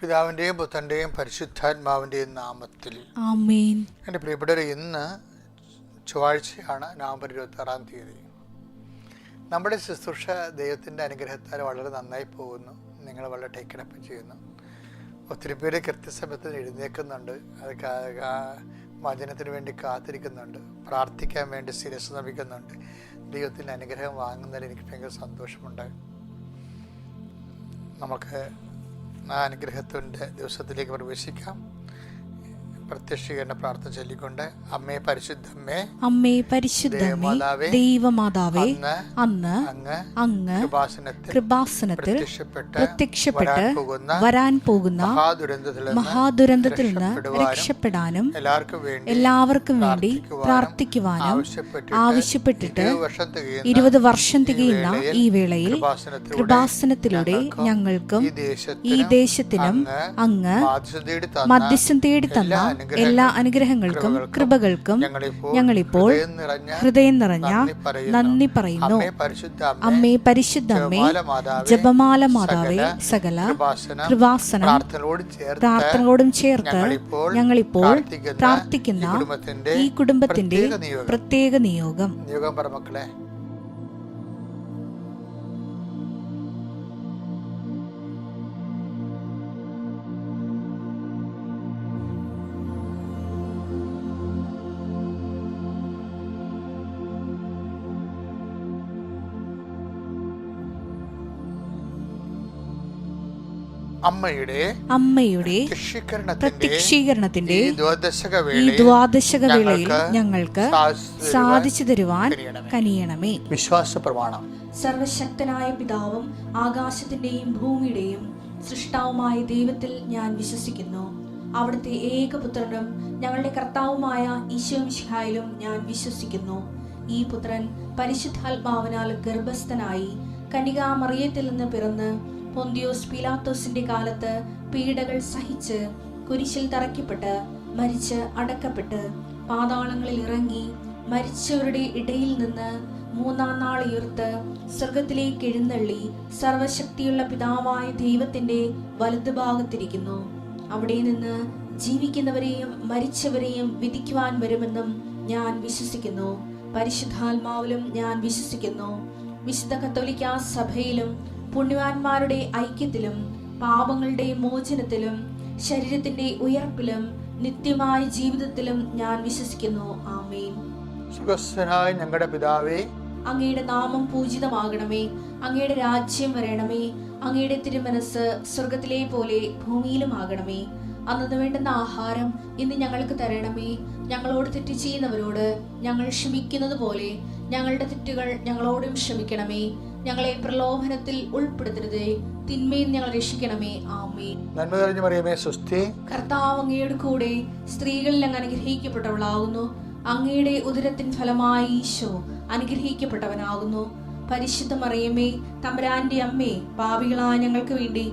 പിതാവിൻ്റെയും പുത്രൻ്റെയും പരിശുദ്ധാത്മാവിൻ്റെയും നാമത്തിൽ ആമേൻ. എൻ്റെ പ്രിയപ്പെട്ടവരെ, ഇന്ന് ചൊവ്വാഴ്ചയാണ്, നവംബർ 26-ാം തീയതി. നമ്മുടെ ശുശ്രൂഷ ദൈവത്തിൻ്റെ അനുഗ്രഹത്താൽ വളരെ നന്നായി പോകുന്നു. നിങ്ങൾ വളരെ ടേക്കണപ്പ് ചെയ്യുന്നു. ഒത്തിരി പേര് കൃത്യസമയത്ത് എഴുന്നേൽക്കുന്നുണ്ട്. അത് വചനത്തിന് വേണ്ടി കാത്തിരിക്കുന്നുണ്ട്. പ്രാർത്ഥിക്കാൻ വേണ്ടി ശിരസ് നമിക്കുന്നുണ്ട്. ദൈവത്തിൻ്റെ അനുഗ്രഹം വാങ്ങുന്നതിൽ എനിക്ക് ഭയങ്കര സന്തോഷമുണ്ട്. നമുക്ക് ആ അനുഗ്രഹത്തിൻ്റെ ദിവസത്തിലേക്ക് പ്രവേശിക്കാം. പ്രത്യക്ഷീകരണ പ്രാർത്ഥന ചൊല്ലിക്കൊണ്ട്, അമ്മേ പരിശുദ്ധമ്മേ, അമ്മേ പരിശുദ്ധമ്മേ, ദൈവമാതാവേ, അന്ന് അങ്ങ് കൃപാസനത്തിൽ പ്രത്യക്ഷപ്പെട്ട് വരാൻ പോകുന്ന മഹാദുരന്തത്തിൽ നിന്ന് രക്ഷപ്പെടാനും എല്ലാവർക്കും വേണ്ടി പ്രാർത്ഥിക്കുവാനും ആവശ്യപ്പെട്ടിട്ട് 20 വർഷം തികയുന്ന ഈ വേളയിൽ കൃപാസനത്തിലൂടെ ഞങ്ങൾക്കും ഈ ദേശത്തിനും അങ്ങ് മധ്യസ്ഥം തേടി തന്ന എല്ലാ അനുഗ്രഹങ്ങൾക്കും കൃപകൾക്കും ഞങ്ങളിപ്പോൾ ഹൃദയം നിറഞ്ഞ നന്ദി പറയുന്നു. അമ്മേ പരിശുദ്ധമ്മേ, ജപമാല മാതാവേ, സകല കൃപാസനം പ്രാർത്ഥനകളോടും ചേർത്ത് ഞങ്ങളിപ്പോൾ പ്രാർത്ഥിക്കുന്ന ഈ കുടുംബത്തിന്റെ പ്രത്യേക നിയോഗം. മക്കളെ, അമ്മയുടെ പ്രത്യക്ഷീകരണത്തിന്റെ ഈ ദ്വാദശക വേളയിൽ ഞങ്ങൾക്ക് സാധിച്ചു തരുവാൻ കനിയണമേ. വിശ്വാസ പ്രമാണം. സർവശക്തനായ പിതാവും ആകാശത്തിന്റെയും ഭൂമിയുടെയും സൃഷ്ടാവുമായ ദൈവത്തിൽ ഞാൻ വിശ്വസിക്കുന്നു. അവിടുത്തെ ഏകപുത്രനും ഞങ്ങളുടെ കർത്താവുമായ ഈശോമിശിഹായിലും ഞാൻ വിശ്വസിക്കുന്നു. ഈ പുത്രൻ പരിശുദ്ധാത്മാവിനാൽ ഗർഭസ്ഥനായി കന്യകാമറിയത്തിൽ നിന്ന് പിറന്ന് പൊന്തിയോസ് പീലാത്തോസിന്റെ കാലത്ത് പീഡകൾ സഹിച്ച് കുരിശിൽ തറയ്ക്കപ്പെട്ട് മരിച്ച് അടക്കപ്പെട്ട് പാതാളങ്ങളിൽ ഇറങ്ങി മരിച്ചവരുടെ ഇടയിൽ നിന്ന് 3-ാം നാൾ ഉയർത്ത് സ്വർഗത്തിലേക്ക് എഴുന്നള്ളി സർവശക്തിയുള്ള പിതാവായ ദൈവത്തിന്റെ വലതുഭാഗത്തിരിക്കുന്നു. അവിടെ നിന്ന് ജീവിക്കുന്നവരെയും മരിച്ചവരെയും വിധിക്കുവാൻ വരുമെന്നും ഞാൻ വിശ്വസിക്കുന്നു. പരിശുദ്ധാത്മാവിലും ഞാൻ വിശ്വസിക്കുന്നു. വിശുദ്ധ കത്തോലിക്കാ സഭയിലും പുണ്യവാന്മാരുടെ ഐക്യത്തിലും പാപങ്ങളുടെ മോചനത്തിലും ശരീരത്തിന്റെ ഉയർപ്പിലും നിത്യമായ ജീവിതത്തിലും ഞാൻ വിശ്വസിക്കുന്നു. ആമേൻ. സുഖസ്ഥനായ ഞങ്ങളുടെ പിതാവേ, അങ്ങയുടെ നാമം പൂജിതമാകണമേ. അങ്ങയുടെ രാജ്യം വരണമേ. അങ്ങയുടെ തിരുമനസ് സ്വർഗത്തിലെ പോലെ ഭൂമിയിലും ആകണമേ. അന്നു വേണ്ടുന്ന ആഹാരം ഇന്ന് ഞങ്ങൾക്ക് തരണമേ. ഞങ്ങളോട് തെറ്റ് ചെയ്യുന്നവരോട് ഞങ്ങൾ ക്ഷമിക്കുന്നത് പോലെ ഞങ്ങളുടെ തെറ്റുകൾ ഞങ്ങളോടും ക്ഷമിക്കണമേ. ഞങ്ങളെ പ്രലോഭനത്തിൽ ഉൾപ്പെടുത്തരുതേ, തിന്മയിൽ ഞങ്ങൾ രക്ഷിക്കണമേ. ആമേൻ. നന്മ നിറഞ്ഞ മറിയമേ, സ്വസ്തി. കർത്താവ് അങ്ങയുടെ കൂടെ സ്ത്രീകളിൽ അങ്ങ് അനുഗ്രഹിക്കപ്പെട്ടവളാകുന്നു. അങ്ങയുടെ ഉദരത്തിൻ ഫലമായി ഈശോ അനുഗ്രഹിക്കപ്പെട്ടവനാകുന്നു. പരിശുദ്ധ മറിയമേ, തമ്പുരാന്റെ അമ്മേ, പാപികളായ ഞങ്ങൾക്ക് വേണ്ടി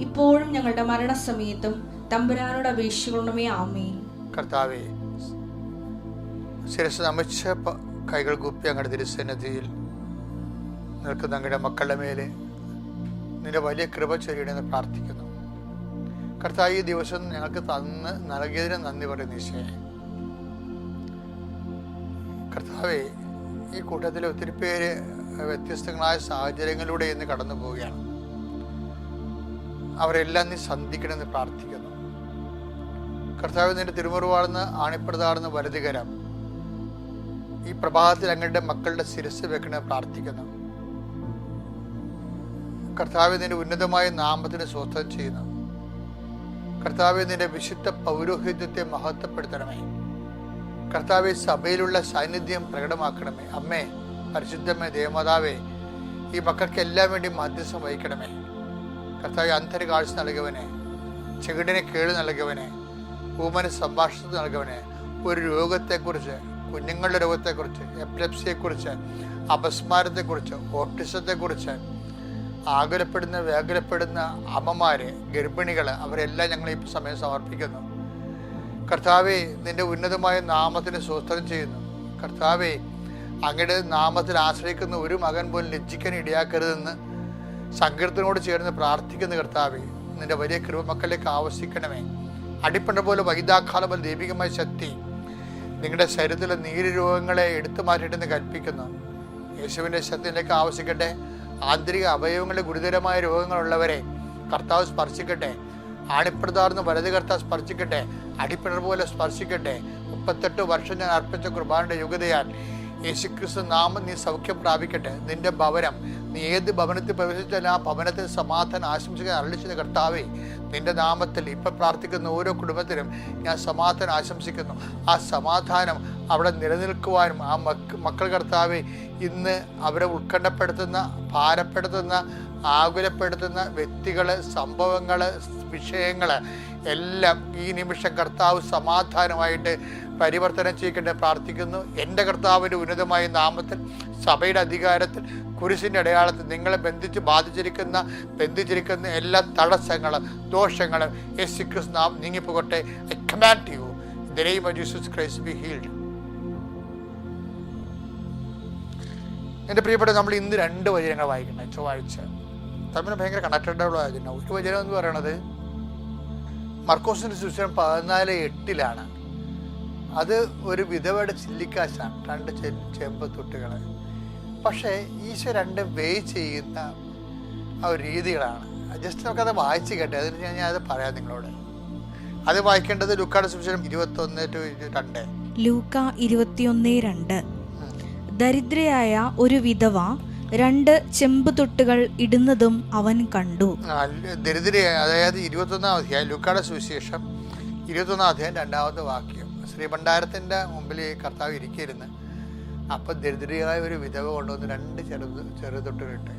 ഇപ്പോഴും ഞങ്ങളുടെ മരണസമയത്തും തമ്പുരാനോട് അപേക്ഷിക്കണമേ. ആമേൻ. കർത്താവേ, ശിരസ്സ് നമിച്ച കൈകൾ കൂപ്പി അങ്ങയുടെ തിരുസന്നിധിയിൽ നിൽക്കുന്ന അങ്ങയുടെ മക്കളുടെ മേലെ നിന്റെ വലിയ കൃപ ചൊരിയണമെന്ന് പ്രാർത്ഥിക്കുന്നു. കർത്താവ്, ഈ ദിവസം ഞങ്ങൾക്ക് നൽകിയതിന് നന്ദി പറയുന്നു ഈശോയെ. കർത്താവേ, ഈ കൂട്ടത്തിൽ ഒത്തിരി പേര് വ്യത്യസ്തങ്ങളായ സാഹചര്യങ്ങളിലൂടെ ഇന്ന് കടന്നു പോവുകയാണ്. അവരെല്ലാം നീ സന്ധിക്കണമെന്ന് പ്രാർത്ഥിക്കുന്നു. കർത്താവ്, നിന്റെ തിരുമുറിവാർന്ന് ആണിപ്രതാർന്ന് വലതുകരം ഈ പ്രഭാതത്തിൽ അങ്ങയുടെ മക്കളുടെ ശിരസ് വെക്കണമെന്ന് പ്രാർത്ഥിക്കുന്നു. കർത്താവ്, നിന്റെ ഉന്നതമായ നാമത്തിന് സ്വസ്ഥം ചെയ്യുന്നു. കർത്താവ്, നിന്റെ വിശുദ്ധ പൗരോഹിത്യത്തെ മഹത്വപ്പെടുത്തണമേ. കർത്താവ്, സഭയിലുള്ള സാന്നിധ്യം പ്രകടമാക്കണമേ. അമ്മേ പരിശുദ്ധമേ, ദേവമാതാവേ, ഈ മക്കൾക്കെല്ലാം വേണ്ടി മധ്യസ്ഥം വഹിക്കണമേ. കർത്താവ്, അന്ധര കാഴ്ച നൽകിയവനെ, ചെകിടിനെ കേട് നൽകിയവനെ, ഊമന് സംഭാഷണത്തിൽ നൽകിയവനെ, ഒരു രോഗത്തെക്കുറിച്ച്, കുഞ്ഞുങ്ങളുടെ രോഗത്തെക്കുറിച്ച്, എപ്പിലെപ്സിയെക്കുറിച്ച്, അപസ്മാരത്തെക്കുറിച്ച്, ഓട്ടിസത്തെക്കുറിച്ച് ആകുലപ്പെടുന്ന വ്യാകുലപ്പെടുന്ന അമ്മമാര്, ഗർഭിണികള്, അവരെല്ലാം ഞങ്ങൾ ഈ സമയം സമർപ്പിക്കുന്നു. കർത്താവെ, നിന്റെ ഉന്നതമായ നാമത്തിന് സ്തോത്രം ചെയ്യുന്നു. കർത്താവെ, അങ്ങയുടെ നാമത്തിൽ ആശ്രയിക്കുന്ന ഒരു മകൻ പോലും ലജ്ജിക്കാൻ ഇടയാക്കരുതെന്ന് സങ്കീർത്തനോട് ചേർന്ന് പ്രാർത്ഥിക്കുന്ന കർത്താവെ, നിന്റെ വലിയ കൃപ മക്കളിലേക്ക് ആവശ്യിക്കണമേ. അടിപ്പണ്ട പോലെ വൈദാക്കാല പോലെ ദൈവികമായ ശക്തി നിങ്ങളുടെ ശരീരത്തിലെ നീര് രോഗങ്ങളെ എടുത്തു മാറ്റിയിട്ടെന്ന് കൽപ്പിക്കുന്നു. യേശുവിൻ്റെ ശക്തിയിലേക്ക് ആവശ്യിക്കട്ടെ. ആന്തരിക അവയവങ്ങളുടെ ഗുരുതരമായ രോഗങ്ങളുള്ളവരെ കർത്താവ് സ്പർശിക്കട്ടെ. ആണിപ്രതാർന്ന് വലത് കർത്താവ് സ്പർശിക്കട്ടെ. അടിപ്പിണർ പോലെ സ്പർശിക്കട്ടെ. 38 വർഷം ഞാൻ അർപ്പിച്ച കുർബാനയുടെ യോഗ്യതയാൽ യേശുക്രിസ്തു നാമം നീ സൗഖ്യം പ്രാപിക്കട്ടെ. നിന്റെ ഭവനം, നീ ഏത് ഭവനത്തിൽ പ്രവേശിച്ചാലും ആ ഭവനത്തിൽ സമാധാനം ആശംസിക്കാൻ അരുളിച്ചത് കർത്താവേ, നിന്റെ നാമത്തിൽ ഇപ്പം പ്രാർത്ഥിക്കുന്ന ഓരോ കുടുംബത്തിനും ഞാൻ സമാധാനം ആശംസിക്കുന്നു. ആ സമാധാനം അവിടെ നിലനിൽക്കുവാനും ആ മക്കൾ കർത്താവേ, ഇന്ന് അവരെ ഉത്കണ്ഠപ്പെടുത്തുന്ന, ഭാരപ്പെടുത്തുന്ന, ആകുലപ്പെടുത്തുന്ന വ്യക്തികൾ, സംഭവങ്ങൾ, വിഷയങ്ങൾ എല്ലാം ഈ നിമിഷം കർത്താവ് സമാധാനമായിട്ട് പരിവർത്തനം ചെയ്യിക്കട്ടെ പ്രാർത്ഥിക്കുന്നു. എൻ്റെ കർത്താവിൻ്റെ ഉന്നതമായ നാമത്തിൽ, സഭയുടെ അധികാരത്തിൽ, കുരിശിൻ്റെ അടയാളത്തിൽ നിങ്ങളെ ബന്ധിച്ചിരിക്കുന്ന എല്ലാ തടസ്സങ്ങളും ദോഷങ്ങളും യേശുക്രിസ്തു നാമം നീങ്ങിപ്പോകട്ടെ. I command you in the name of Jesus Christ be healed. എൻ്റെ പ്രിയപ്പെട്ട, നമ്മൾ ഇന്ന് 2 വചനങ്ങൾ വായിക്കണം. ചൊവ്വാഴ്ച തമ്മിൽ ഭയങ്കര കണക്റ്റഡുള്ള വചനം. ഒരു വചനം എന്ന് പറയുന്നത് മർക്കോസിൻ്റെ സുവിശേഷം 14:8 അത് ഒരു വിധവയുടെ ചില്ലിക്കാശാണ്, 2 ചെമ്പ് തൊട്ടുകൾ. പക്ഷേ ഈശോ 2 വേ ചെയ്യുന്ന ആ ഒരു രീതികളാണ്. ജസ്റ്റ് നമുക്കത് വായിച്ച് കേട്ടെ, അതിന് ഞാൻ അത് പറയാം നിങ്ങളോട്. അത് വായിക്കേണ്ടത് ലൂക്കായുടെ സുവിശേഷം 21:2. ലൂക്ക 21:2. ദരിദ്രയായ ഒരു വിധവ 2 ചെമ്പ് തൊട്ടുകൾ ഇടുന്നതും അവൻ കണ്ടു. ദരിദ്രയായ, അതായത് 21-ാം അധ്യായം, ലൂക്കായുടെ സുവിശേഷം 21-ാം അധ്യായം 2-ാമത്തെ വാക്യം. ശ്രീഭണ്ഡാരത്തിൻ്റെ മുമ്പിൽ കർത്താവ് ഇരിക്കരുന്ന്. അപ്പം ദരിദ്രയായ ഒരു വിധവ കൊണ്ടുവന്ന് 2 ചെറുതൊട്ടുകളിട്ട്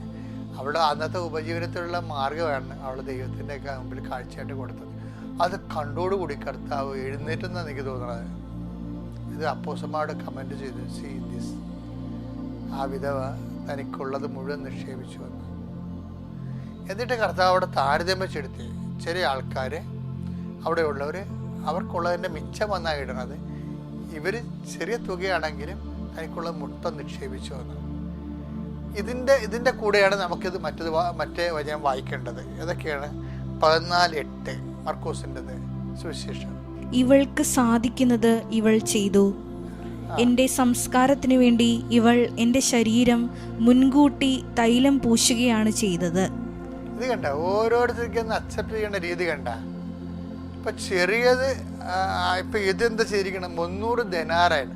അവളുടെ അന്നത്തെ ഉപജീവനത്തിലുള്ള മാർഗ്ഗമാണ് അവൾ ദൈവത്തിൻ്റെ ഒക്കെ മുമ്പിൽ കാഴ്ചയായിട്ട് കൊടുത്തത്. അത് കണ്ടോടുകൂടി കർത്താവ് എഴുന്നേറ്റെന്നാണ് എനിക്ക് തോന്നുന്നത്. ഇത് അപ്പോസ്തലന്മാരോട് കമൻറ്റ് ചെയ്ത്, സീ ദിസ്, ആ വിധവ തനിക്കുള്ളത് മുഴുവൻ നിക്ഷേപിച്ചു വന്നു. എന്നിട്ട് കർത്താവ് അവിടെ താരതമ്യപ്പെടുത്തി. ചെറിയ ആൾക്കാർ, അവിടെയുള്ളവർ അവർക്കുള്ളതിൻ്റെ മിച്ചം വന്നാണ് ഇടുന്നത്. ഇവർ ചെറിയ തുകയാണെങ്കിലും തനിക്കുള്ളത് മൊത്തം നിക്ഷേപിച്ചു വന്നു. ഇതിൻ്റെ കൂടെയാണ് നമുക്കിത് മറ്റേ വചനം വായിക്കേണ്ടത്. ഏതൊക്കെയാണ്? 14:8 മർക്കോസിൻ്റെത് സുവിശേഷം. ഇവൾക്ക് സാധിക്കുന്നത് ഇവൾ ചെയ്തു. എൻ്റെ സംസ്കാരത്തിനു വേണ്ടി ഇവൾ എൻ്റെ ശരീരം മുൻകൂട്ടി തൈലം പൂശുകയാണ് ചെയ്തത്. ഇത് കണ്ട, ഓരോരുത്തർക്കും അക്സെപ്റ്റ് ചെയ്യേണ്ട രീതി കണ്ട. ഇപ്പം ചെറിയത്, ഇപ്പം ഇതെന്താ ചെയ്തിരിക്കണം? 300 ദിനാറാണ്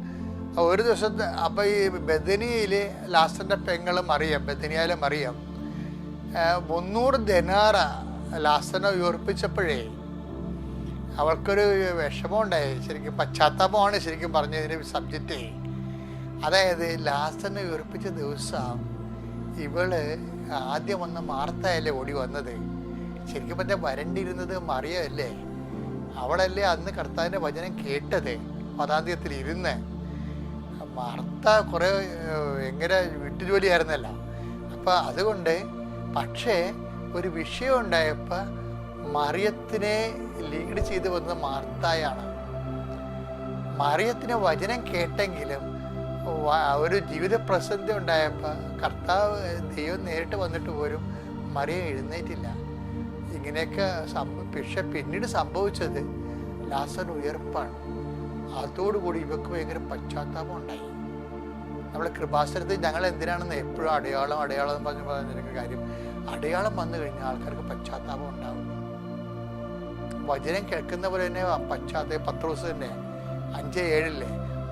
ഒരു ദിവസത്തെ. അപ്പം ഈ ബദനിയയിൽ ലാസ്റ്റൻ്റെ പെങ്ങൾ മറിയം, ബദനിയയിലെ മറിയം 300 ദിനാറ ലാസ്റ്റനെ ഉയർപ്പിച്ചപ്പോഴേ അവൾക്കൊരു വിഷമം ഉണ്ടായി. ശരിക്കും പശ്ചാത്താപമാണ് ശരിക്കും പറഞ്ഞതിൻ്റെ സബ്ജക്റ്റ്. അതായത് ലാസ്റ്റനെ ഉയർപ്പിച്ച ദിവസം ഇവള് ആദ്യം വന്ന മാർത്തയല്ലേ ഓടി വന്നത്. ശരിക്കും പറഞ്ഞാൽ വരണ്ടിരുന്നത് മറിയല്ലേ. അവളല്ലേ അന്ന് കർത്താവിൻ്റെ വചനം കേട്ടത്, പദാന്ത്യത്തിൽ ഇരുന്ന്. മാർത്ത കുറേ എങ്ങനെ വീട്ടുജോലിയായിരുന്നല്ലോ. അപ്പം അതുകൊണ്ട്, പക്ഷേ ഒരു വിഷയം ഉണ്ടായപ്പോൾ മറിയത്തിനെ ലീഡ് ചെയ്ത് വന്നത് മാർത്തായാണ്. മറിയത്തിന് വചനം കേട്ടെങ്കിലും ഒരു ജീവിത പ്രസിദ്ധി ഉണ്ടായപ്പോൾ കർത്താവ് ദൈവം നേരിട്ട് വന്നിട്ട് പോലും മറിയ എഴുന്നേറ്റില്ല. ഇങ്ങനെയൊക്കെ പക്ഷെ പിന്നീട് സംഭവിച്ചത് ലാസർ ഉയർപ്പാണ്. അതോടുകൂടി ഇവർക്ക് ഭയങ്കര പശ്ചാത്താപം ഉണ്ടായി. നമ്മുടെ കൃപാസനത്തിൽ ഞങ്ങൾ എന്തിനാണെന്ന് എപ്പോഴും അടയാളം എന്ന് പറഞ്ഞ കാര്യം, അടയാളം വന്നു കഴിഞ്ഞാൽ ആൾക്കാർക്ക് പശ്ചാത്താപം ഉണ്ടാവും. വചനം കേൾക്കുന്ന പോലെ തന്നെ പശ്ചാത്തലം. പത്രോസ് തന്നെ 5:7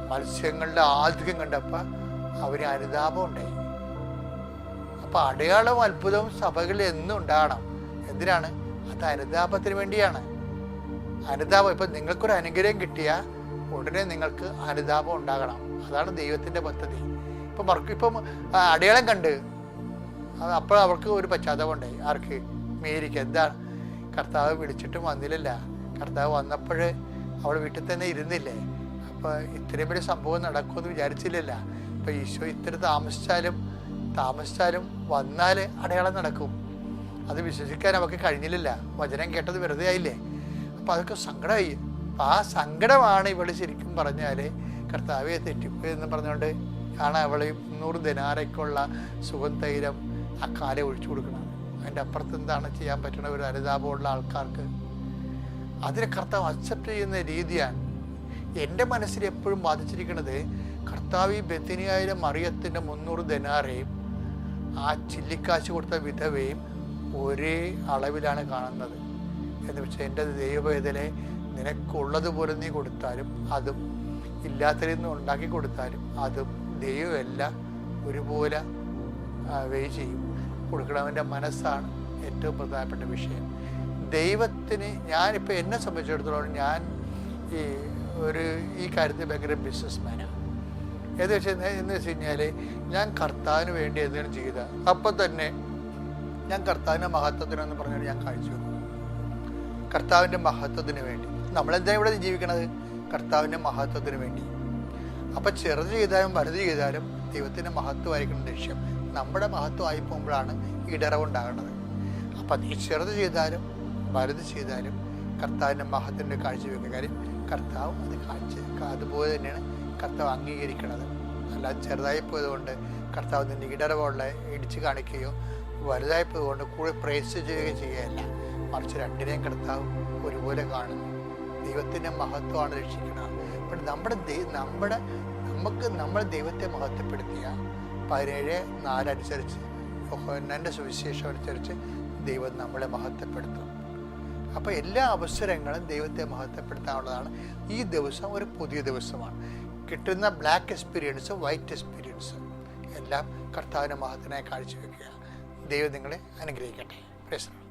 മത്സ്യങ്ങളുടെ ആധിക്യം കണ്ടപ്പോൾ അവന് അനുതാപം ഉണ്ടായി. അപ്പം അടയാളവും അത്ഭുതവും സഭകളിൽ എന്നും ഉണ്ടാകണം. എന്തിനാണ്? അത് അനുതാപത്തിന് വേണ്ടിയാണ്. അനുതാപം, ഇപ്പം നിങ്ങൾക്കൊരു അനുഗ്രഹം കിട്ടിയാൽ ഉടനെ നിങ്ങൾക്ക് അനുതാപം ഉണ്ടാകണം. അതാണ് ദൈവത്തിൻ്റെ പദ്ധതി. ഇപ്പം അടയാളം കണ്ട് അപ്പോൾ അവർക്ക് ഒരു പശ്ചാത്തലം ഉണ്ടായി. ആർക്ക്? മേരിക്ക്. എന്താണ്? കർത്താവ് വിളിച്ചിട്ടും വന്നില്ലല്ല. കർത്താവ് വന്നപ്പോൾ അവൾ വീട്ടിൽ തന്നെ ഇരുന്നില്ലേ. അപ്പോൾ ഇത്രയും വലിയ സംഭവം നടക്കുമെന്ന് വിചാരിച്ചില്ലല്ല. അപ്പോൾ ഈശോ ഇത്തിരി താമസിച്ചാലും വന്നാൽ അടയാളം നടക്കും. അത് വിശ്വസിക്കാൻ അവർക്ക് കഴിഞ്ഞില്ലല്ല. വചനം കേട്ടത് വെറുതെ ആയില്ലേ. അപ്പോൾ അതൊക്കെ സങ്കടമായി. അപ്പം ആ സങ്കടമാണ് ഇവൾ ശരിക്കും പറഞ്ഞാൽ കർത്താവെ തെറ്റിപ്പോയി എന്ന് പറഞ്ഞുകൊണ്ട് ആണ് അവൾ 300 ദിനാറയ്ക്കുള്ള സുഗന്ധൈലം ആ കാലെ ഒഴിച്ചു കൊടുക്കണം. അതിൻ്റെ അപ്പുറത്ത് എന്താണ് ചെയ്യാൻ പറ്റുന്ന ഒരു അനുതാപമുള്ള ആൾക്കാർക്ക് അതിനെ കർത്താവ് അക്സെപ്റ്റ് ചെയ്യുന്ന രീതിയാണ് എൻ്റെ മനസ്സിൽ എപ്പോഴും ബാധിച്ചിരിക്കുന്നത്. കർത്താവ് ഈ ബെത്തനിയായിലെ മറിയത്തിൻ്റെ 300 ദനാറേയും ആ ചില്ലിക്കാശ് കൊടുത്ത വിധവയും ഒരേ അളവിലാണ് കാണുന്നത്. എന്ന് വെച്ചാൽ എൻ്റെ ദൈവവേദനെ നിനക്കുള്ളതുപോലെ നീ കൊടുത്താലും അതും ഇല്ലാത്തതിൽ നിന്ന് ഉണ്ടാക്കി കൊടുത്താലും അതും ദൈവമെല്ലാം ഒരുപോലെ വെയ് ചെയ്യും. കൊടുക്കണവൻ്റെ മനസ്സാണ് ഏറ്റവും പ്രധാനപ്പെട്ട വിഷയം. ദൈവത്തിന് ഞാനിപ്പോൾ എന്നെ സംബന്ധിച്ചിടത്തോളം ഞാൻ ഈ കാര്യത്തിൽ ഭയങ്കര ബിസിനസ്മാനാണ്. എന്ന് വെച്ച് കഴിഞ്ഞാൽ ഞാൻ കർത്താവിന് വേണ്ടി എന്തെങ്കിലും ചെയ്ത അപ്പം തന്നെ ഞാൻ കർത്താവിൻ്റെ മഹത്വത്തിനെന്ന് പറഞ്ഞാൽ ഞാൻ കാഴ്ച വെക്കും. കർത്താവിൻ്റെ മഹത്വത്തിന് വേണ്ടി നമ്മളെന്താ ഇവിടെ ജീവിക്കണത്? കർത്താവിൻ്റെ മഹത്വത്തിന് വേണ്ടി. അപ്പം ചെറുത് ചെയ്താലും വലുത് ചെയ്താലും ദൈവത്തിൻ്റെ മഹത്വമായിരിക്കണം ലക്ഷ്യം. നമ്മുടെ മഹത്വമായി പോകുമ്പോഴാണ് ഇടറവുണ്ടാകുന്നത്. അപ്പം നീ ചെറുത് ചെയ്താലും വലുത് ചെയ്താലും കർത്താവിൻ്റെ മഹത്വത്തിൻ്റെ കാഴ്ചവെക്കുക. കാര്യം കർത്താവ് അതുപോലെ തന്നെയാണ് കർത്താവ് അംഗീകരിക്കണത്. അല്ലാതെ ചെറുതായി പോയതുകൊണ്ട് കർത്താവ് നിൻ്റെ ഇടറവുള്ള ഇടിച്ച് കാണിക്കുകയോ വലുതായി പോയതുകൊണ്ട് കൂടെ പ്രേസ് ചെയ്യുകയോ ചെയ്യുകയല്ല. മറിച്ച് രണ്ടിനെയും കർത്താവ് ഒരുപോലെ കാണുന്നു. ദൈവത്തിൻ്റെ മഹത്വമാണ് രക്ഷിക്കുന്നത്. അപ്പം നമ്മൾ ദൈവത്തെ മഹത്വപ്പെടുത്തിയ 17:4 അനുസരിച്ച് യോഹന്നാൻ്റെ സുവിശേഷം അനുസരിച്ച് ദൈവം നമ്മളെ മഹത്വപ്പെടുത്തും. അപ്പോൾ എല്ലാ അവസരങ്ങളും ദൈവത്തെ മഹത്വപ്പെടുത്താനുള്ളതാണ്. ഈ ദിവസം ഒരു പുതിയ ദിവസമാണ്. കിട്ടുന്ന ബ്ലാക്ക് എക്സ്പീരിയൻസ്, വൈറ്റ് എക്സ്പീരിയൻസ് എല്ലാം കർത്താവിൻ്റെ മഹത്വത്തിനായി കാഴ്ചവെക്കുക. ദൈവം നിങ്ങളെ അനുഗ്രഹിക്കട്ടെ. Praise the Lord.